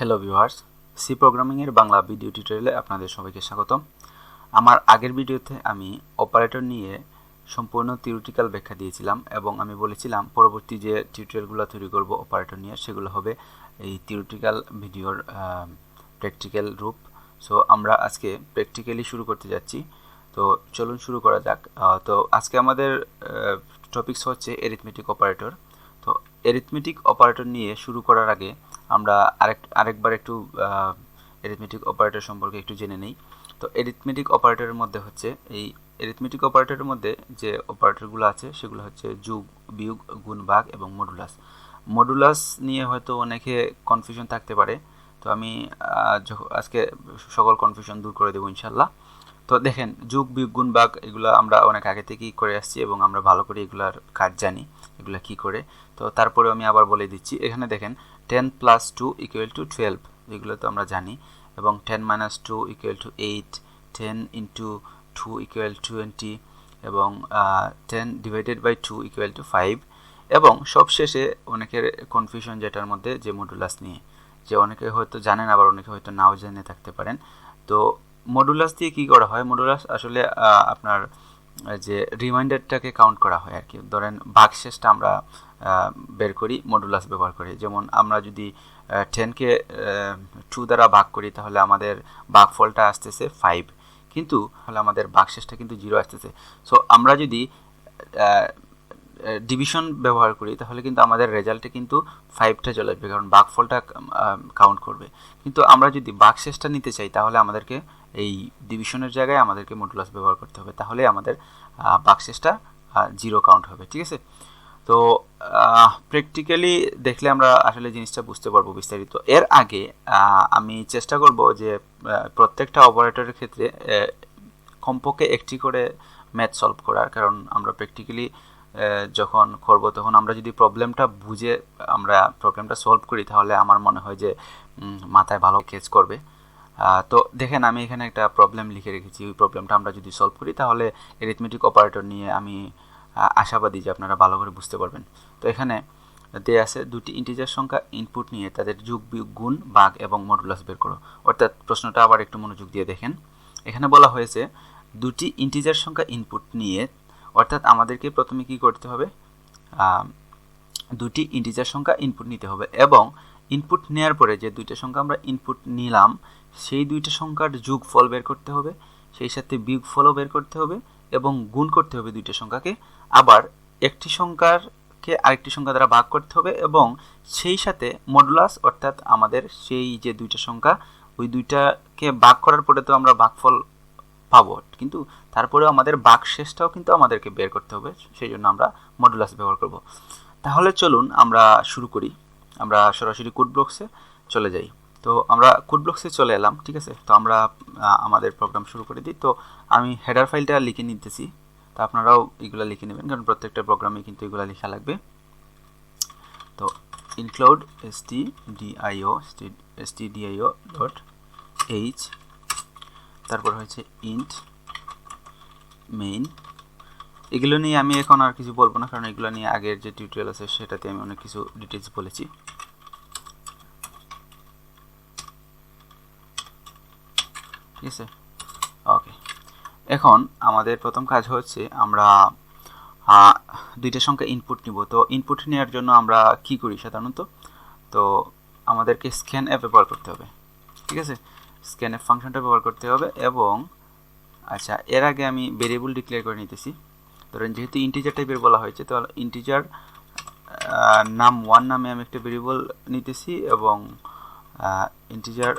Hello viewers, C programming এর Bangla video টিউটোরিয়ালে আপনাদের সবাইকে স্বাগতম। আমার আগের ভিডিওতে আমি অপারেটর নিয়ে সম্পূর্ণ থিওরিটিক্যাল ব্যাখ্যা দিয়েছিলাম এবং আমি বলেছিলাম পরবর্তী যে টিউটোরিয়ালগুলো তৈরি করব অপারেটর নিয়ে সেগুলো হবে এই থিওরিটিক্যাল ভিডিওর প্র্যাকটিক্যাল রূপ। সো আমরা আজকে প্র্যাকটিক্যালি শুরু করতে যাচ্ছি। তো চলুন শুরু করা যাক। তো আজকে আমাদের টপিকস হচ্ছে অ্যারিথমেটিক অপারেটর। তো অ্যারিথমেটিক অপারেটর নিয়ে শুরু করার আগে আমরা আরেকবার একটু অ্যারিথমেটিক অপারেটর সম্পর্কে একটু জেনে নেই। তো অ্যারিথমেটিক অপারেটরের মধ্যে হচ্ছে এই অ্যারিথমেটিক অপারেটরের মধ্যে যে অপারেটরগুলো আছে সেগুলো হচ্ছে যোগ, বিয়োগ, গুণ, ভাগ এবং মডুলাস। মডুলাস নিয়ে হয়তো অনেকে কনফিউশন থাকতে পারে, তো আমি আজকে সকল কনফিউশন দূর করে দেবো ইনশাল্লাহ। তো দেখেন, যোগ, বিয়োগ, গুণ, ভাগ এগুলো আমরা অনেক আগে থেকেই করে আসছি এবং আমরা ভালো করে এগুলার কাজ জানি, এগুলা কি করে। তো তারপরে আমি আবার বলে দিচ্ছি, এখানে দেখেন 10 + 2 = 12, এগুলো তো আমরা জানি, এবং 10 - 2 = 8, 10 × 2 = 20 এবং 10 / 2 = 5। এবং সবশেষে অনেকের কনফিউশন যেটার মধ্যে যে মডুলাস নিয়ে, যে অনেকে হয়তো জানেন আবার অনেকে হয়তো নাও জেনে থাকতে পারেন। তো মডুলাস দিয়ে কি করা হয়? মডুলাস আসলে আপনার যে রিমাইন্ডারটাকে কাউন্ট করা হয় আর কি। ধরেন ভাগশেষটা আমরা বের করি মডুলাস ব্যবহার করে। যেমন আমরা যদি 10কে 2 দ্বারা ভাগ করি তাহলে আমাদের ভাগফলটা আসতেছে 5, কিন্তু তাহলে আমাদের ভাগশেষটা কিন্তু 0 আসতেছে। সো আমরা যদি ডিভিশন ব্যবহার করি তাহলে কিন্তু আমাদের রেজাল্টে কিন্তু 5টা চলে আসবে, কারণ ভাগফলটা কাউন্ট করবে। কিন্তু আমরা যদি ভাগশেষটা নিতে চাই তাহলে আমাদেরকে এই ডিভিশনের জায়গায় আমাদেরকে মডুলাস ব্যবহার করতে হবে, তাহলে আমাদের ভাগশেষটা 0 কাউন্ট হবে। ঠিক আছে? তো প্র্যাকটিক্যালি দেখলে আমরা আসলে জিনিসটা বুঝতে পারবো বিস্তারিত। এর আগে আমি চেষ্টা করব যে প্রত্যেকটা অপারেটরের ক্ষেত্রে কমপক্ষে একটি করে ম্যাথ সলভ করার, কারণ আমরা প্র্যাকটিক্যালি যখন করব তখন আমরা যদি প্রবলেমটা বুঝে আমরা প্রবলেমটা সলভ করি তাহলে আমার মনে হয় যে মাথায় ভালো কেজ করবে। তো দেখেন, আমি এখানে একটা প্রবলেম লিখে রেখেছি। ওই প্রবলেমটা আমরা যদি সলভ করি তাহলে অ্যারিথমেটিক অপারেটর নিয়ে আমি আশাবাদী যে আপনারা ভালো করে বুঝতে পারবেন। তো এখানে দেয়া আছে দুটি ইন্টিজার সংখ্যা ইনপুট নিয়ে তাদের যোগ, বিয়োগ, গুণ, ভাগ এবং মডুলাস বের করো। অর্থাৎ প্রশ্নটা আবার একটু মনোযোগ দিয়ে দেখেন। এখানে বলা হয়েছে দুটি ইন্টিজার সংখ্যা ইনপুট নিয়ে, অর্থাৎ আমাদেরকে প্রথমে কি করতে হবে? দুটি ইন্টিজার সংখ্যা ইনপুট নিতে হবে এবং ইনপুট নেওয়ার পরে যে দুইটা সংখ্যা আমরা ইনপুট নিলাম সেই দুইটা সংখ্যার যোগফল বের করতে হবে, সেই সাথে বিয়োগফলও বের করতে হবে এবং গুণ করতে হবে দুইটা সংখ্যাকে। আবার একটি সংখ্যাকে আরেকটি সংখ্যা দ্বারা ভাগ করতে হবে এবং সেই সাথে মডুলাস, অর্থাৎ আমাদের সেই যে দুইটা সংখ্যা ওই দুইটাকে ভাগ করার পরে তো আমরা ভাগফল পাবো, কিন্তু তারপরেও আমাদের ভাগশেষটাও কিন্তু আমাদেরকে বের করতে হবে, সেই জন্য আমরা মডুলাস ব্যবহার করব। তাহলে চলুন আমরা শুরু করি। আমরা সরাসরি কোড ব্লকসে চলে যাই। তো আমরা কোড ব্লকসে চলে এলাম। ঠিক আছে? তো আমরা আমাদের প্রোগ্রাম শুরু করে দিই। তো আমি হেডার ফাইলটা লিখে নিতেছি, তো আপনারাও এগুলো লিখে নেবেন, কারণ প্রত্যেকটা প্রোগ্রামে কিন্তু এগুলো লেখা লাগবে। তো include stdio.h, তারপর হচ্ছে int main। এগুলো নিয়ে আমি এখন আর কিছু বলবো না, কারণ এগুলো নিয়ে আগের যে টিউটোরিয়াল আছে সেটাতে আমি অনেক কিছু ডিটেলস বলেছি। ঠিক আছে? ওকে, এখন আমাদের প্রথম কাজ হচ্ছে আমরা দুইটা সংখ্যা ইনপুট নিব। তো ইনপুট নেওয়ার জন্য আমরা কি করি সাধারণত? তো আমাদেরকে স্ক্যান অ্যাপ ব্যবহার করতে হবে। ঠিক আছে? স্ক্যান অ্যাপ ফাংশনটা ব্যবহার করতে হবে এবং আচ্ছা, এর আগে আমি ভেরিয়েবল ডিক্লেয়ার করে নিতেছি। ধরেন যেহেতু ইন্টিজার টাইপের বলা হয়েছে, তো ইন্টিজার নাম 1 নামে আমি একটা ভেরিয়েবল নিতেছি এবং ইন্টিজার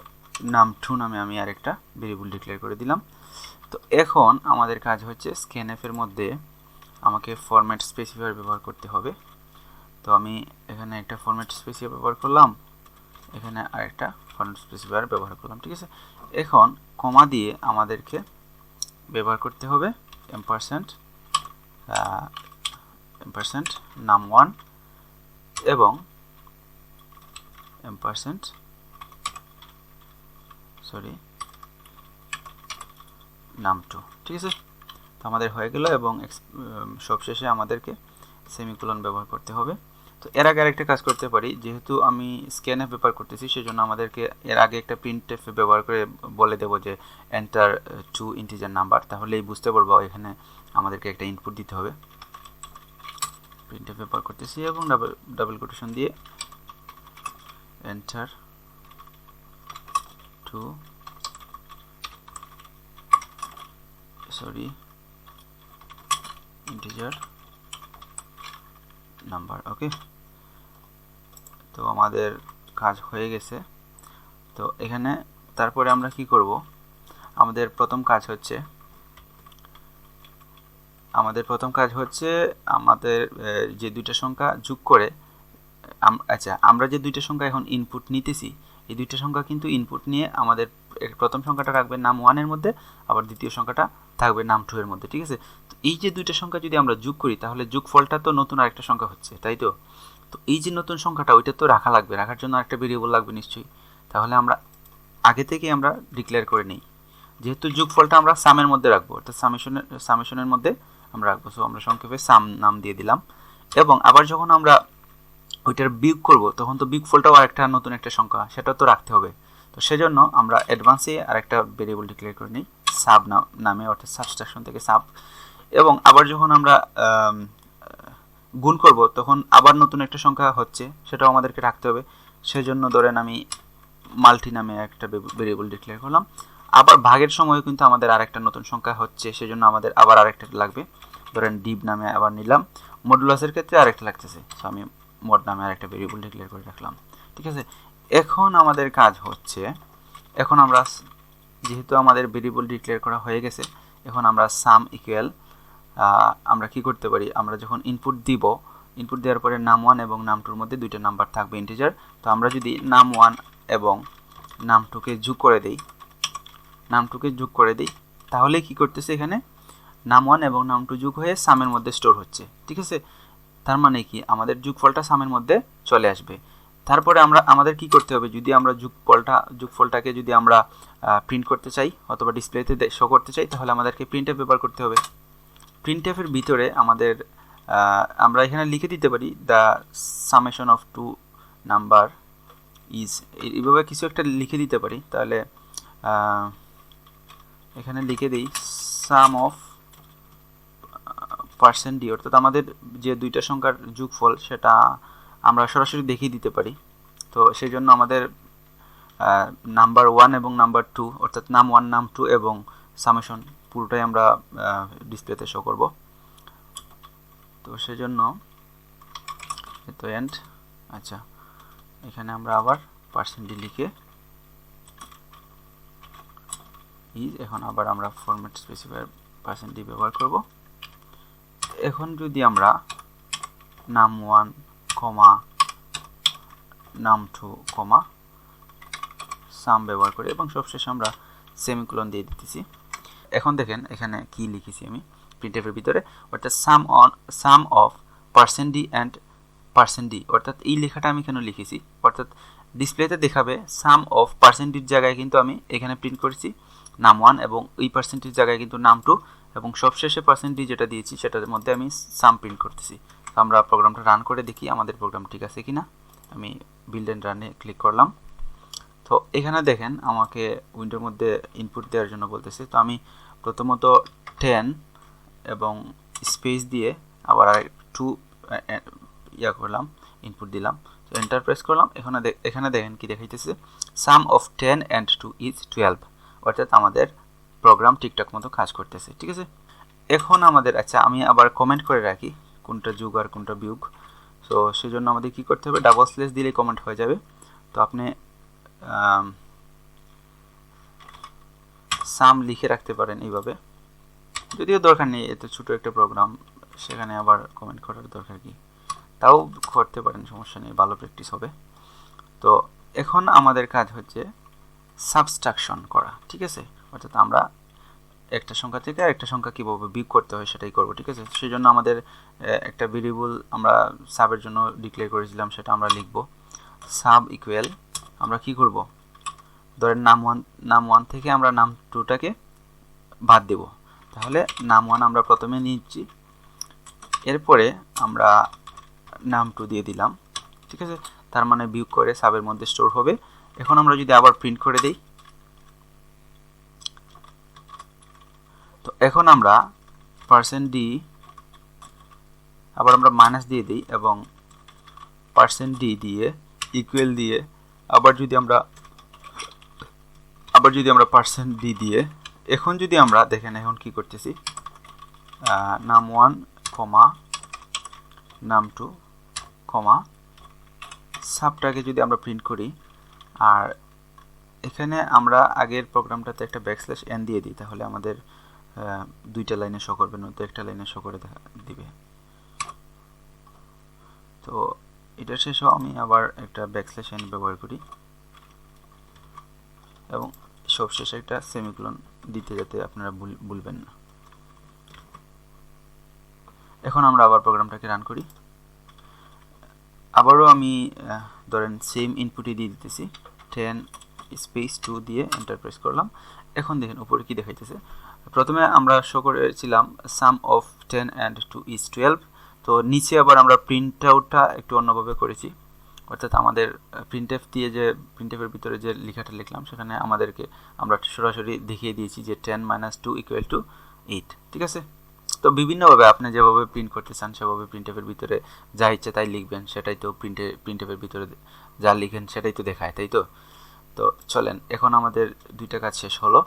নাম 2 নামে আমি আরেকটা ভেরিয়েবল ডিক্লেয়ার করে দিলাম। তো এখন আমাদের কাজ হচ্ছে স্ক্যানএফ এর মধ্যে আমাকে ফরম্যাট স্পেসিফায়ার ব্যবহার করতে হবে। তো আমি এখানে একটা ফরম্যাট স্পেসিফায়ার ব্যবহার করলাম, এখানে আরেকটা ফরম্যাট স্পেসিফায়ার ব্যবহার করলাম। ঠিক আছে? এখন কমা দিয়ে আমাদেরকে ব্যবহার করতে হবে এম্পারস্যান্ড num1 এবং এম্পারস্যান্ড num2। ঠিক আছে? তো আমাদের হয়ে গেল এবং সবশেষে আমাদেরকে সেমিকোলন ব্যবহার করতে হবে। তো এর আগে আরেকটা কাজ করতে পারি, যেহেতু আমি স্ক্যানএফ ব্যবহার করতেছি সেজন্য আমাদেরকে এর আগে একটা প্রিন্টএফ ব্যবহার করে বলে দেবো যে এন্টার 2 ইন্টিজার নাম্বার, তাহলেই বুঝতে পারবো এখানে আমাদেরকে একটা ইনপুট দিতে হবে। প্রিন্টএফ ব্যবহার করতেছি এবং ডাবল কোটেশন দিয়ে এন্টার 2 ইন্টিজার নাম্বার। ওকে, তো আমাদের কাজ হয়ে গেছে। তো এখানে তারপরে আমরা কি করব, আমাদের প্রথম কাজ হচ্ছে আমাদের যে দুইটা সংখ্যা যোগ করে, আচ্ছা আমরা যে দুইটা সংখ্যা এখন ইনপুট নিতেছি, এই দুইটা সংখ্যা কিন্তু ইনপুট নিয়ে আমাদের প্রথম সংখ্যাটা রাখবে নাম 1 এর মধ্যে, আবার দ্বিতীয় সংখ্যাটা থাকবে নাম 2 এর মধ্যে, ঠিক আছে। তো এই যে দুইটা সংখ্যা যদি আমরা যোগ করি তাহলে যোগফলটা তো নতুন আরেকটা সংখ্যা হচ্ছে, তাই তো। তো এই যে নতুন সংখ্যাটা ওইটা তো রাখা লাগবে, রাখার জন্য একটা ভেরিয়েবল লাগবে নিশ্চয়ই। তাহলে আমরা আগে থেকে আমরা ডিক্লেয়ার করে নিই, যেহেতু যোগফলটা আমরা সামের মধ্যে রাখবো, অর্থাৎ সামেশনের মধ্যে আমরা রাখবো। সো আমরা সংক্ষেপে সাম নাম দিয়ে দিলাম। এবং আবার যখন আমরা ওইটার বিয়োগ করব তখন তো বিয়োগফলটাও আরেকটা নতুন একটা সংখ্যা, সেটা তো রাখতে হবে। তো সেজন্য আমরা অ্যাডভান্সে আরেকটা ভেরিয়েবল ডিক্লেয়ার করে নিই সাব নামে, অর্থাৎ সাবস্ট্রাকশন থেকে সাব। এবং আবার যখন আমরা গুণ করব তখন আবার নতুন একটা সংখ্যা হচ্ছে, সেটাও আমাদেরকে রাখতে হবে। সেজন্য ধরেন আমি মাল্টি নামে একটা ভেরিয়েবল ডিক্লেয়ার করলাম। আবার ভাগের সময় কিন্তু আমাদের আরেকটা নতুন সংখ্যা হচ্ছে, সেজন্য আমাদের আবার আরেকটা লাগবে, ধরেন ডিভ নামে আবার নিলাম। মডুলাসের ক্ষেত্রে আরেকটা লাগতেছে, সো আমি মড নামে আরেকটা ভেরিয়েবল ডিক্লেয়ার করে রাখলাম, ঠিক আছে। এখন আমাদের কাজ হচ্ছে, এখন আমরা যেহেতু আমাদের ভেরিয়েবল ডিক্লেয়ার করা হয়ে গেছে, এখন আমরা সাম ইকুয়াল আমরা কি করতে পারি, আমরা যখন ইনপুট দিব, ইনপুট দেওয়ার পরে নাম 1 এবং নাম 2 এর মধ্যে দুইটা নাম্বার থাকবে ইন্টিজার। তো আমরা যদি নাম 1 এবং নাম 2কে যোগ করে দিই, তাহলে কি করতেছে, এখানে নাম 1 এবং নাম 2 যোগ হয়ে সামের মধ্যে স্টোর হচ্ছে, ঠিক আছে। তার মানে কি আমাদের যোগফলটা সামের মধ্যে চলে আসবে। তারপরে আমাদের কি করতে হবে, যদি আমরা যোগফলটাকে যদি আমরা প্রিন্ট করতে চাই অথবা ডিসপ্লেতে শো করতে চাই, তাহলে আমাদেরকে প্রিন্টএফ ব্যবহার করতে হবে। প্রিন্টএফের ভিতরে আমরা এখানে লিখে দিতে পারি the summation of 2 number is, এইভাবে কিছু একটা লিখে দিতে পারি। তাহলে এখানে লিখে দিই সাম অফ পার্সেন্ট ডি, অর্থাৎ আমাদের যে দুইটা সংখ্যার যোগফল সেটা আমরা সরাসরি দেখিয়ে দিতে পারি। তো সেই জন্য আমাদের নাম্বার 1 এবং নাম্বার 2, অর্থাৎ নাম 1 নাম 2 এবং সামেশন পুরোটাই আমরা ডিসপ্লেতে শো করব। তো সেই জন্য তো এন্ড, আচ্ছা এখানে আমরা আবার পার্সেন্ট ডি লিখে এখন আবার আমরা ফরম্যাট স্পেসিফায়ার পার্সেন্ট ডি ব্যবহার করব। এখন যদি আমরা নাম 1 কমা নাম 2 কমা সাম ব্যবহার করি এবং সবশেষে আমরা সেমিকোলন দিয়ে দিতেছি। এখন দেখেন এখানে কি লিখেছি আমি প্রিন্টএফের ভিতরে, অর্থাৎ sum of percent D and percent D, অর্থাৎ এই লেখাটা আমি কেন লিখেছি, অর্থাৎ ডিসপ্লেতে দেখাবে সাম অফ পার্সেন্টের জায়গায় কিন্তু আমি এখানে প্রিন্ট করেছি নাম 1 এবং এই পার্সেন্টের জায়গায় কিন্তু নাম 2 এবং সবশেষে পার্সেন্ট ডি যেটা দিয়েছি সেটার মধ্যে আমি সাম প্রিন্ট করতেছি। তো আমরা প্রোগ্রামটা রান করে দেখি আমাদের প্রোগ্রাম ঠিক আছে কিনা। আমি বিল্ড এন্ড রানে ক্লিক করলাম। তো এখানে দেখেন আমাকে উইন্ডোর মধ্যে ইনপুট দেওয়ার জন্য বলতেছে। তো আমি প্রথমত 10 এবং স্পেস দিয়ে আবার 2 করলাম, ইনপুট দিলাম। তো এন্টার প্রেস করলাম। এখানে দেখেন কি দেখাইতেছে, সাম অফ 10 and 2 is 12, অর্থাৎ আমাদের প্রোগ্রাম ঠিকঠাক মতো কাজ করতেছে, ঠিক আছে। এখন আমাদের, আচ্ছা আমি আবার কমেন্ট করে রাখি কোনটা যোগ আর কোনটা বিয়োগ। তো সেজন্য আমাদের কি করতে হবে, ডাবল স্ল্যাশ দিলে কমেন্ট হয়ে যাবে। তো আপনি সাম লিখে রাখতে পারেন এইভাবে, যদিও দরকার নেই, এত ছোট একটা প্রোগ্রাম, সেখানে আবার কমেন্ট করার দরকার কি, তাও করতে পারেন, সমস্যা নেই, ভালো প্র্যাকটিস হবে। তো এখন আমাদের কাজ হচ্ছে সাবস্ট্রাকশন করা, ঠিক আছে। অর্থাৎ আমরা একটা সংখ্যা থেকে আরেকটা সংখ্যা কীভাবে বিয়োগ করতে হয় সেটাই করব, ঠিক আছে। সেই জন্য আমাদের একটা ভেরিয়েবল আমরা সাবের জন্য ডিক্লেয়ার করেছিলাম, সেটা আমরা লিখব সাব ইকুয়াল, আমরা কি করব, ধরেন নাম 1 থেকে আমরা নাম 2টাকে বাদ দেব, তাহলে নাম 1 আমরা প্রথমে নিচ্ছি, এরপরে আমরা নাম2 দিয়ে দিলাম, ঠিক আছে। তার মানে বিয়োগ করে সাবের মধ্যে স্টোর হবে। এখন আমরা যদি আবার প্রিন্ট করে দেই, তো এখন আমরা %d আবার আমরা মাইনাস দিয়ে দিই এবং %d দিয়ে ইকুয়াল দিয়ে আবার যদি আমরা %d দিয়ে এখন যদি আমরা দেখেন এখন কি করতেছি, নাম1 কমা নাম2 কমা সাবটাকে যদি আমরা প্রিন্ট করি, আর এখানে আমরা আগের প্রোগ্রামটাতে একটা \n দিয়ে দিই, তাহলে আমাদের দুইটা লাইনে শো করবে, নয়তো একটা লাইনে শো করে দিবে। তো এটা শেষও আমি আবার একটা \n ব্যবহার করি এবং সবশেষে একটা সেমিকোলন দিতে, যাতে আপনারা ভুলবেন না। এখন আমরা আবার প্রোগ্রামটাকে রান করি। আবারও আমি ধরেন সেম ইনপুটই দিয়ে দিতেছি, 10 স্পেস 2 দিয়ে এন্টার প্রেস করলাম। এখন দেখেন উপরে কি দেখাইতেছে। প্রথমে আমরা শো করেছিলাম সাম অফ 10 and 2 is 12। তো নিচে আবার আমরা প্রিন্ট আউটটা একটু অন্যভাবে করেছি, অর্থাৎ আমাদের প্রিন্টএফ দিয়ে যে প্রিন্টএফের ভিতরে যে লেখাটা লিখলাম সেখানে আমাদেরকে আমরা সরাসরি দেখিয়ে দিয়েছি যে 10 - 2 = 8, ঠিক আছে। তো বিভিন্নভাবে আপনি যেভাবে প্রিন্ট করতে চান সেভাবে প্রিন্টএফের ভিতরে যা ইচ্ছে তাই লিখবেন, সেটাই তো প্রিন্টএফের ভিতরে যা লিখেন সেটাই তো দেখায়, তাই তো। তো চলেন, এখন আমাদের দুইটা কাজ শেষ হলো।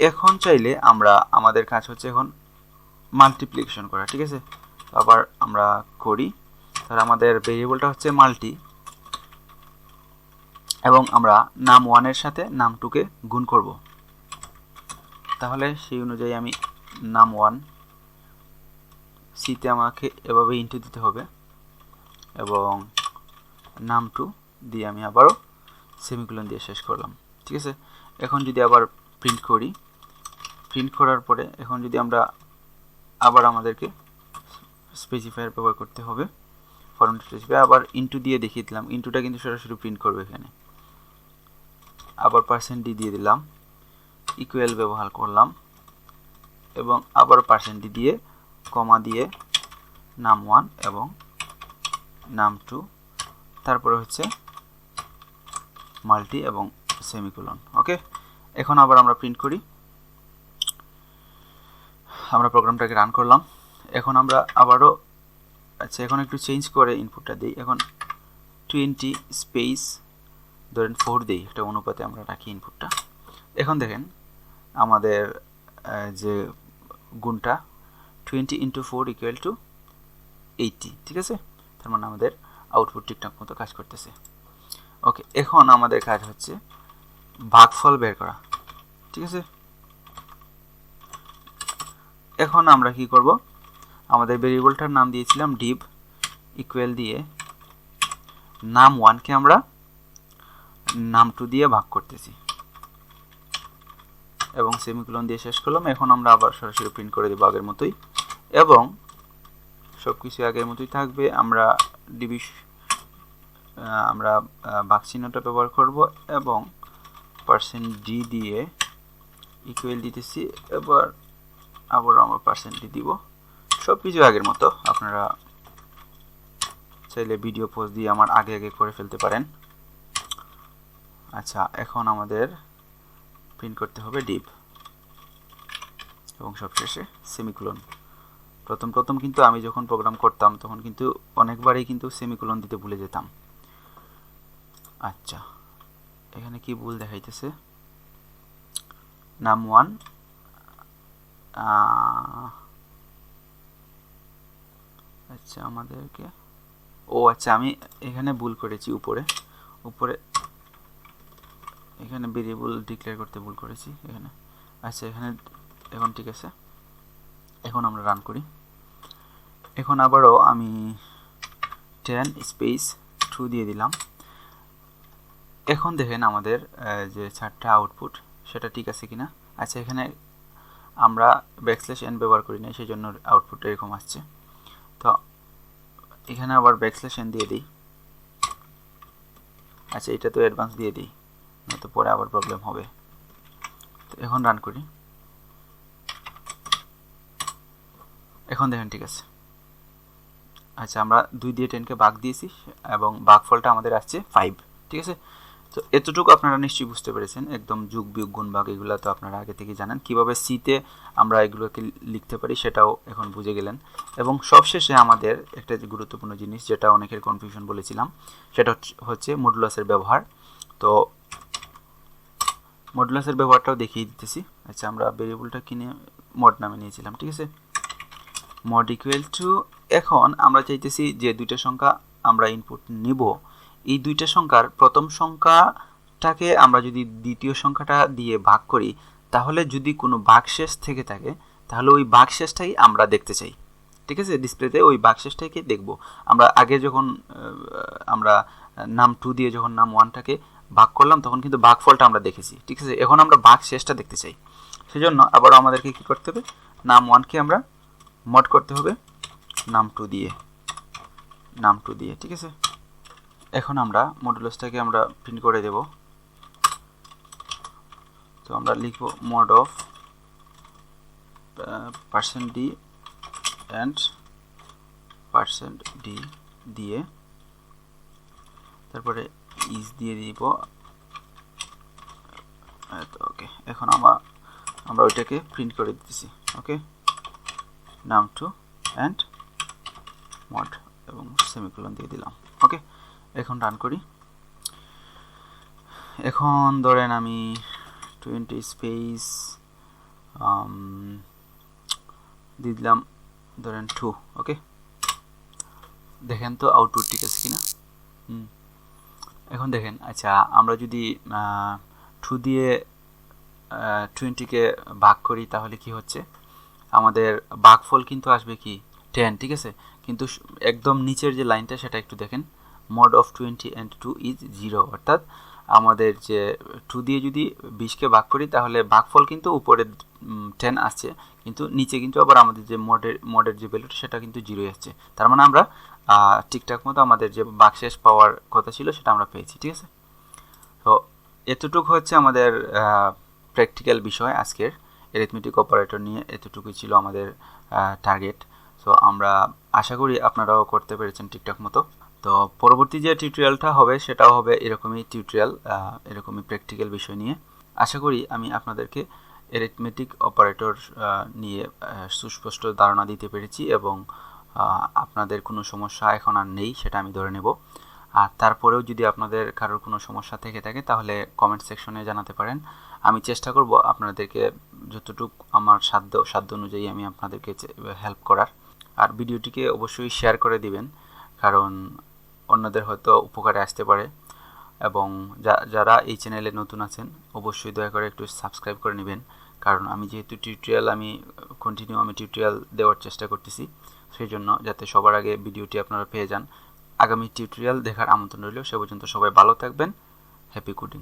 এখন চাইলে আমাদের কাজ হচ্ছে এখন মাল্টিপ্লিকেশন করা, ঠিক আছে। আবার আমরা করি, তাহলে আমাদের ভেরিয়েবলটা হচ্ছে মাল্টি এবং আমরা নাম1 এর সাথে নাম2 কে গুণ করব। তাহলে সেই অনুযায়ী আমি নাম1 সিতে আমাকে এভাবে ইনটু দিতে হবে এবং নাম2 দিয়ে আমি আবারও সেমিকোলন দিয়ে শেষ করলাম, ঠিক আছে। এখন যদি আবার প্রিন্ট করি, প্রিন্ট করার পরে এখন যদি আমরা আবার আমাদেরকে স্পেসিফায়ার ব্যবহার করতে হবে, ফরম্যাট স্পেসিফায়ার আবার ইনটু দিয়ে দেখিয়ে দিলাম। ইনটুটা কিন্তু সরাসরি প্রিন্ট করবে এখানে। আবার %d দিয়ে দিলাম, ইকুয়াল ব্যবহার করলাম এবং আবার %d দিয়ে কমা দিয়ে নাম1 এবং নাম2, তারপরে হচ্ছে মাল্টি এবং সেমিকোলন। ওকে, এখন আবার আমরা প্রিন্ট করি। আমরা প্রোগ্রামটাকে রান করলাম। এখন আমরা আবারও এখন একটু চেঞ্জ করে ইনপুটটা দিই। এখন 20 স্পেস ধরেন 4 দিই, একটা অনুপাতে আমরা রাখি ইনপুটটা। এখন দেখেন আমাদের যে গুণটা 20 × 4 = 80, ঠিক আছে। তার মানে আমাদের আউটপুট ঠিকঠাক মতো কাজ করতেছে। ওকে, এখন আমাদের কাজ হচ্ছে ভাগফল বের করা, ঠিক আছে। এখন আমরা কি করব, আমাদের ভেরিয়েবলটার নাম দিয়েছিলাম div, ইকুয়াল দিয়ে নাম1 কে আমরা নাম2 দিয়ে ভাগ করতেছি এবং সেমিকোলন দিয়ে শেষ করলাম। এখন আমরা আবার সরাসরি প্রিন্ট করে দেব আগের মতোই এবং সবকিছু আগের মতোই থাকবে। আমরা ভাগ চিহ্নটা ব্যবহার করব এবং %d দিয়ে ইকুয়াল দিতেছি, এবার আবার আমরা %d দিব। সবকিছু আগের মতো। আপনারা চাইলে ভিডিও পোজ দিয়ে আমার আগে করে ফেলতে পারেন। আচ্ছা, এখন আমাদের প্রিন্ট করতে হবে div এবং সবশেষে সেমিকোলন। প্রথম কিন্তু আমি যখন প্রোগ্রাম করতাম তখন কিন্তু অনেকবারই কিন্তু সেমিকোলন দিতে ভুলে যেতাম। আচ্ছা, এখানে কি ভুল দেখাইতেছে, নাম1 আচ্ছা আমাদেরকে আচ্ছা আমি এখানে ভুল করেছি, উপরে এখানে ভেরিয়েবল ডিক্লেয়ার করতে ভুল করেছি এখানে। আচ্ছা এখানে এখন ঠিক আছে। এখন আমরা রান করি। এখন আবারও আমি 10 স্পেস 2 দিয়ে দিলাম। এখন দেখেন আমাদের যে 4টা আউটপুট সেটা ঠিক আছে কিনা। আচ্ছা, এখানে আমরা \n ব্যবহার করি না, সেই জন্য আউটপুট এরকম আসছে। তো এখানে আবার \n দিয়ে দিই। আচ্ছা, এটা তো অ্যাডভান্স দিয়ে দিই, নয়তো পরে আবার প্রবলেম হবে। তো এখন রান করি। এখন দেখেন ঠিক আছে। আচ্ছা আমরা 2 দিয়ে 10কে ভাগ দিয়েছি এবং ভাগফলটা আমাদের আসছে 5, ঠিক আছে। তো এতটুকু আপনারা নিশ্চয়ই বুঝতে পেরেছেন। একদম যোগ বিয়োগ গুণ ভাগ এগুলো তো আপনারা আগে থেকে জানেন। কিভাবে সিতে আমরা এগুলোকে লিখতে পারি সেটাও এখন বুঝে গেলেন। এবং সবশেষে আমাদের একটা গুরুত্বপূর্ণ জিনিস, যেটা অনেকের কনফিউশন বলেছিলাম, সেটা হচ্ছে মডুলাসের ব্যবহার। তো মডুলাসের ব্যবহারটাও দেখিয়ে দিতেছি। আচ্ছা আমরা ভেরিয়েবলটা কিনে মড নামে নিয়েছিলাম, ঠিক আছে। মড ইকুয়াল টু, এখন আমরা চাইতেছি যে দুইটা সংখ্যা আমরা ইনপুট নিব, এই দুইটা সংখ্যার প্রথম সংখ্যাটাকে আমরা যদি দ্বিতীয় সংখ্যাটা দিয়ে ভাগ করি, তাহলে যদি কোনো ভাগশেষ থেকে থাকে তাহলে ওই ভাগশেষটাই আমরা দেখতে চাই, ঠিক আছে। ডিসপ্লেতে ওই ভাগশেষটাকে দেখব। আমরা আগে যখন আমরা নাম 2 দিয়ে যখন নাম 1টাকে ভাগ করলাম তখন কিন্তু ভাগফলটা আমরা দেখেছি, ঠিক আছে। এখন আমরা ভাগশেষটা দেখতে চাই, সেজন্য আবার আমাদেরকে কি করতে হবে, নাম 1কে আমরা মড করতে হবে নাম 2 দিয়ে, ঠিক আছে। এখন আমরা মডুলাসটাকে আমরা প্রিন্ট করে দেব। তো আমরা লিখব mod of %d and %d দিয়ে তারপরে ইজ দিয়ে দিব। ওকে, এখন আমরা ওইটাকে প্রিন্ট করে দিতেছি। ওকে, নাম 2 অ্যান্ড মড এবং সেমিকোলন দিয়ে দিলাম। ওকে, এখন রান করি। এখন ধরেন আমি 20 স্পেস দিয়ে দিলাম ধরেন 2। ওকে, দেখেন তো আউটপুট ঠিক আছে কিনা। এখন দেখেন, আচ্ছা আমরা যদি 2 দিয়ে 20কে ভাগ করি তাহলে কি হচ্ছে, আমাদের ভাগফল কিন্তু আসবে কি 10, ঠিক আছে। কিন্তু একদম নিচের যে লাইনটা সেটা একটু দেখেন, mod of 20 and 2 is 0, অর্থাৎ আমাদের যে 2 দিয়ে যদি 20কে ভাগ করি তাহলে ভাগফল কিন্তু উপরে 10 আসছে, কিন্তু নিচে কিন্তু আবার আমাদের যে মডের যে ভ্যালুটা সেটা কিন্তু 0 আসছে। তার মানে আমরা ঠিকঠাক মতো আমাদের যে ভাগশেষ পাওয়ার কথা ছিল সেটা আমরা পেয়েছি, ঠিক আছে। তো এতটুকু হচ্ছে আমাদের প্র্যাকটিক্যাল বিষয় আজকের অ্যারিথমেটিক অপারেটর নিয়ে। এতটুকুই ছিল আমাদের টার্গেট। তো আমরা আশা করি আপনারাও করতে পেরেছেন ঠিকঠাক মতো। তো পরবর্তী যে টিউটোরিয়ালটা হবে সেটাও হবে এরকমই টিউটোরিয়াল, এরকমই প্র্যাকটিক্যাল বিষয় নিয়ে। আশা করি আমি আপনাদেরকে অ্যারিথমেটিক অপারেটর নিয়ে সুস্পষ্ট ধারণা দিতে পেরেছি এবং আপনাদের কোনো সমস্যা এখন আর নেই সেটা আমি ধরে নেব। আর তারপরেও যদি আপনাদের কারোর কোনো সমস্যা থেকে থাকে তাহলে কমেন্ট সেকশনে জানাতে পারেন। আমি চেষ্টা করব আপনাদেরকে যতটুকু আমার সাধ্য অনুযায়ী আমি আপনাদেরকে হেল্প করার। আর ভিডিওটিকে অবশ্যই শেয়ার করে দিবেন, কারণ অন্যদের হয়তো উপকারে আসতে পারে। এবং যারা এই চ্যানেলে নতুন আছেন অবশ্যই দয়া করে একটু সাবস্ক্রাইব করে নেবেন, কারণ আমি যেহেতু আমি টিউটোরিয়াল দেওয়ার চেষ্টা করতেছি, সেই জন্য যাতে সবার আগে ভিডিওটি আপনারা পেয়ে যান। আগামী টিউটোরিয়াল দেখার আমন্ত্রণ রইল। সে পর্যন্ত সবাই ভালো থাকবেন। Happy coding.